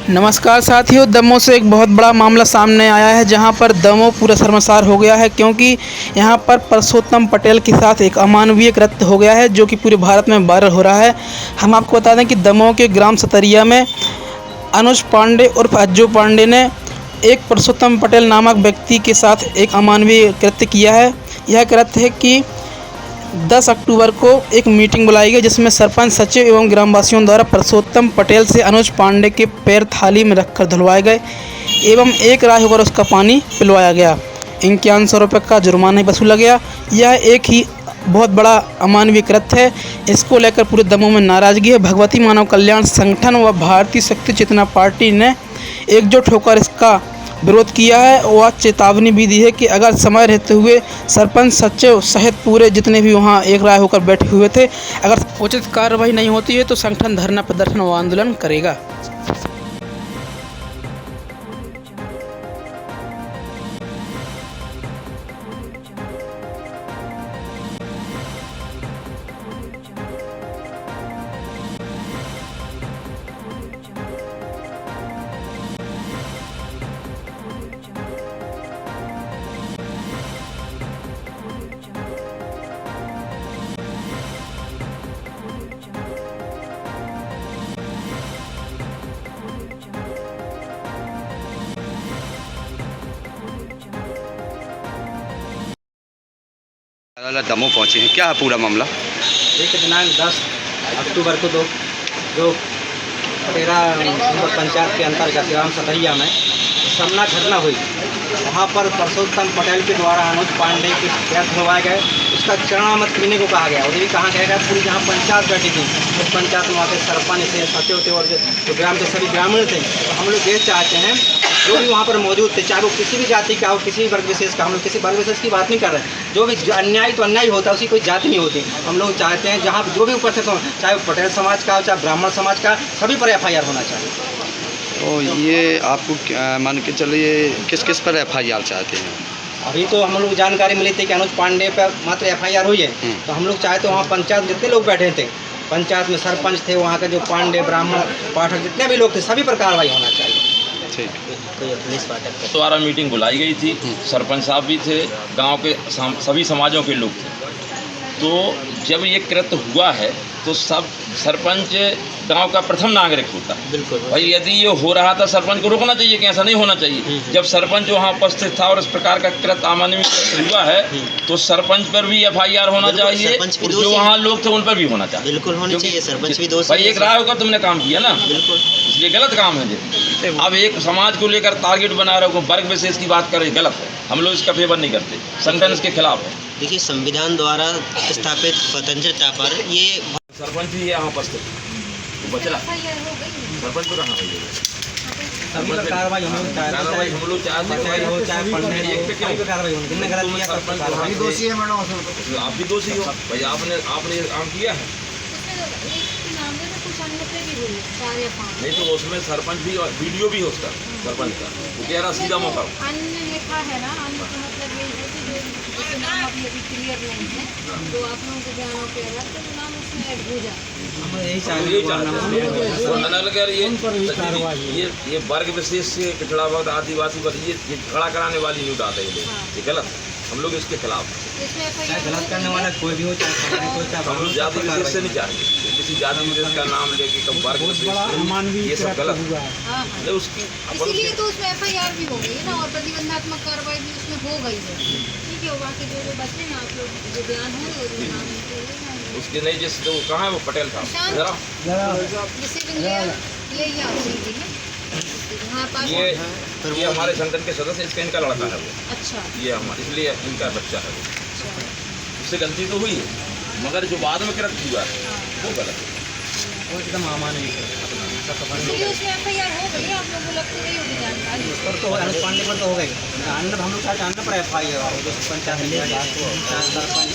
नमस्कार साथियों, दमोह से एक बहुत बड़ा मामला सामने आया है जहां पर दमोह पूरा शर्मसार हो गया है क्योंकि यहां पर परसोत्तम पटेल के साथ एक अमानवीय कृत्य हो गया है जो कि पूरे भारत में वायरल हो रहा है। हम आपको बता दें कि दमोह के ग्राम सतरिया में अनुज पांडे उर्फ अज्जू पांडे ने एक परसोत्तम पटेल नामक व्यक्ति के साथ एक अमानवीय कृत्य किया है। यह कृत्य है कि 10 अक्टूबर को एक मीटिंग बुलाई गई जिसमें सरपंच, सचिव एवं ग्रामवासियों द्वारा परसोत्तम पटेल से अनुज पांडे के पैर थाली में रखकर धुलवाए गए एवं एक राय होकर उसका पानी पिलवाया गया। 5100 रुपये का जुर्माना वसूला गया। यह एक ही बहुत बड़ा अमानवीय कृत्य है। इसको लेकर पूरे दमोह में नाराजगी है। भगवती मानव कल्याण संगठन व भारतीय शक्ति चेतना पार्टी ने एकजुट होकर इसका विरोध किया है और चेतावनी भी दी है कि अगर समय रहते हुए सरपंच, सचिव सहित पूरे जितने भी वहां एक राय होकर बैठे हुए थे, अगर उचित कार्रवाई नहीं होती है तो संगठन धरना प्रदर्शन व आंदोलन करेगा। दमोह पहुंचे हैं, क्या है पूरा मामला? एक दिनांक 10 अक्टूबर को जो तेरा पंचायत के अंतर्गत ग्राम सतरिया में सामना घटना हुई। वहाँ पर परसोत्तम पटेल के द्वारा अनुज पांडे के पैर धुलवाए गए। उसका चरणामत पीने को कहा गया। उन्हें भी कहा गया पूरी जहाँ पंचायत बैठी थी उस पंचायत में वहाँ के सरपंच थे, सचिव थे और जो ग्राम के सभी ग्रामीण थे। तो हम लोग ये चाहते हैं जो भी वहाँ पर मौजूद थे, चाहे वो किसी भी जाति का हो, किसी भी वर्ग विशेष का, हम लोग किसी वर्ग विशेष की बात नहीं कर रहे हैं। जो भी अन्याय तो अन्याय होता है, उसकी कोई जाति नहीं होती। हम लोग चाहते हैं जहाँ जो भी उपस्थित हो, चाहे वो पटेल समाज का हो, चाहे ब्राह्मण समाज का, सभी पर FIR होना चाहिए। तो ये आपको मान के चलिए किस किस पर FIR चाहते हैं? अभी तो हम लोग जानकारी मिली थी कि अनुज पांडे पर मात्र FIR हुई है। तो हम लोग चाहते वहाँ पंचायत जितने लोग बैठे थे, पंचायत में सरपंच थे, वहाँ के जो पांडे, ब्राह्मण, पाठक जितने भी लोग थे, सभी पर कार्रवाई होना चाहिए। द्वारा मीटिंग बुलाई गई थी, सरपंच साहब भी थे, गांव के सभी समाजों के लोग थे। तो जब ये कृत्य हुआ है तो सब सरपंच गांव का प्रथम नागरिक होता है। बिल्कुल भाई, यदि ये हो रहा था सरपंच को रोकना चाहिए कि ऐसा नहीं होना चाहिए। जब सरपंच वहाँ उपस्थित था और इस प्रकार का कृत्य अमानवीय हुआ है तो सरपंच पर भी FIR होना चाहिए और जो वहाँ लोग थे उन पर भी होना चाहिए। बिल्कुल होना चाहिए। सरपंच भी दोषी भाई, एक राय होकर तुमने काम किया ना, बिल्कुल, इसलिए गलत काम है ये। अब एक समाज को लेकर टारगेट बना रहे हो, वर्ग विशेष की बात कर रहे, गलत है। हम लोग इसका फेवर नहीं करते, संगठन इसके खिलाफ है। देखिए, संविधान द्वारा स्थापित स्वतंत्रता पर ये सरपंच ही यहाँ उपस्थित बचला, सरपंच को कहाँ सभी पर कार्रवाई हम लोग चाहते हैं। हम लोग चाहते हो चाहे पढ़ने एक पे क्यों कार्रवाई होनी, जिनने गलत किया सब पर कार्रवाई। दोषी है मैडम, आप भी दोषी हो भाई। आपने ये काम किया है नहीं तो उसमें सरपंच भी और वीडियो भी है उसका, सरपंच का। वो कह रहा सीधा मौका अन्य लिखा है ना, अन्य का मतलब यही है कि जो नाम अभी क्लियर नहीं है तो आप लोगों को ध्यान के अलग तो नाम उसमें ऐड हो जाए। हम यही चाहते हैं ये वर्ग विशेष से पिछड़ा वर्ग, आदिवासी वर्ग, ये झगड़ा कराने वाली न्यूज आते हैं, ये गलत है। हम लोग इसके खिलाफ चाहे गलत करने वाला कोई भी हो, चाहे हम लोग जाति विशेष से नहीं चाहते किसी जाति विशेष का नाम लेके कब वर्ग विशेष, ये सब गलत है। उसकी इसीलिए तो उसमें FIR भी हो गई है ना और प्रतिबंधात्मक कार्रवाई भी उसमें हो गई है। ठीक है, बाकी जो बच्चे ना आप लोग जो बयान होंगे उसके नहीं, जिस जो कहाँ है वो पटेल था जरा ये हमारे संगठन के सदस्य, इसका इनका लड़का है वो। अच्छा, ये हमारे, इसलिए इनका बच्चा है वो। उससे गलती तो हुई है मगर जो बाद में कृत्य हुआ है वो गलत है, वो एकदम अमानवीय है। उसमें FIR हो गई, आप लोगों को लगती रही होगी जानकारी। पर तो अनुज पांडे पर तो हो गई। अन्य हम लोग चाहते अन्य पर FIR हो, जो पंचायत सरपंच